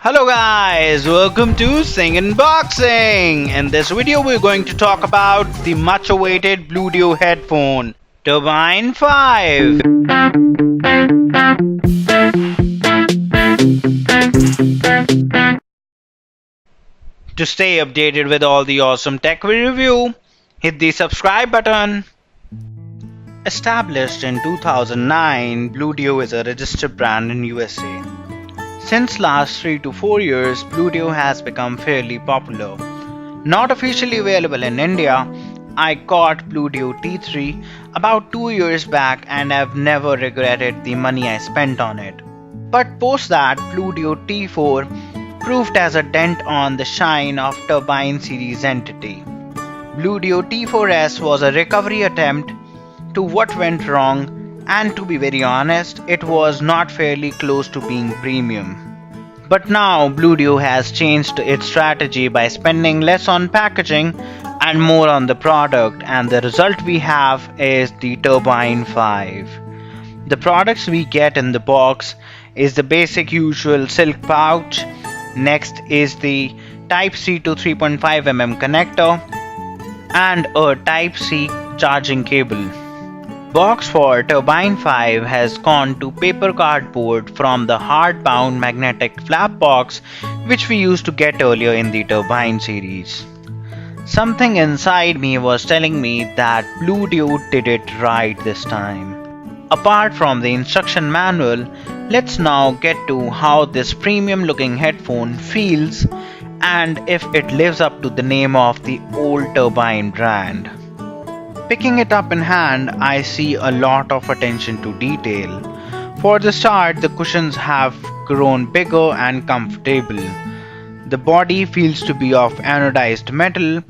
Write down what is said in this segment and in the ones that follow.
Hello guys, welcome to Singh Unboxing. In this video we're going to talk about the much awaited Bluedio headphone Turbine 5. To stay updated with all the awesome tech we review, hit the subscribe button. Established in 2009, Bluedio is a registered brand in USA. Since last 3 to 4 years, Bluedio has become fairly popular. Not officially available in India, I got Bluedio T3 about 2 years back and I've never regretted the money I spent on it. But post that, Bluedio T4 proved as a dent on the shine of Turbine series entity. Bluedio T4S was a recovery attempt to what went wrong, and to be very honest, it was not fairly close to being premium. But now Bluedio has changed its strategy by spending less on packaging and more on the product, and the result we have is the Turbine 5. The products we get in the box is the basic usual silk pouch. Next is the Type-C to 3.5mm connector and a Type-C charging cable. Box for Turbine 5 has gone to paper cardboard from the hard-bound magnetic flap box which we used to get earlier in the Turbine series. Something inside me was telling me that Bluedio did it right this time. Apart from the instruction manual, let's now get to how this premium looking headphone feels and if it lives up to the name of the old Turbine brand. Picking it up in hand, I see a lot of attention to detail. For the start, the cushions have grown bigger and comfortable. The body feels to be of anodized metal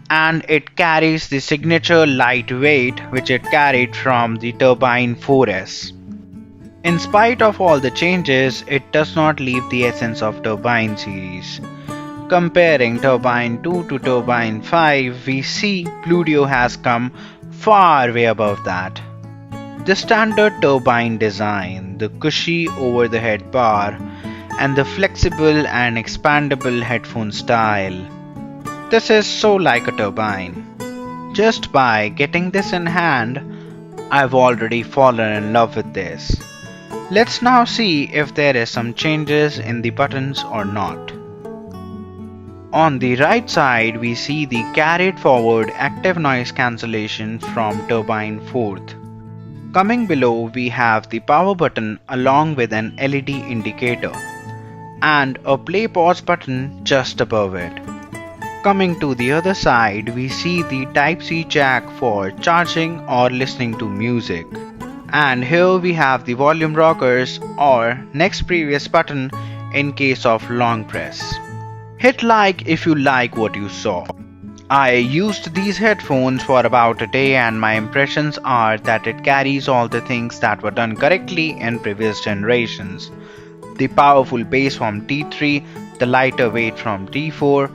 and it carries the signature light weight which it carried from the Turbine 4S. In spite of all the changes, it does not leave the essence of Turbine series. Comparing Turbine 2 to Turbine 5, we see Bluedio has come far way above that. The standard Turbine design, the cushy over-the-head bar, and the flexible and expandable headphone style. This is so like a Turbine. Just by getting this in hand, I've already fallen in love with this. Let's now see if there is some changes in the buttons or not. On the right side, we see the carried forward active noise cancellation from Turbine 4th. Coming below, we have the power button along with an LED indicator and a play pause button just above it. Coming to the other side, we see the Type-C jack for charging or listening to music. And here we have the volume rockers or next previous button in case of long press. Hit like if you like what you saw. I used these headphones for about a day and my impressions are that it carries all the things that were done correctly in previous generations. The powerful bass from T3, the lighter weight from T4,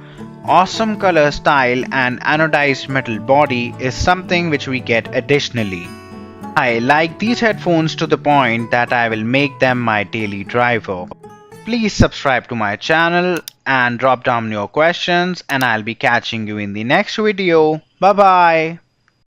awesome color style and anodized metal body is something which we get additionally. I like these headphones to the point that I will make them my daily driver. Please subscribe to my channel and drop down your questions and I'll be catching you in the next video. Bye bye.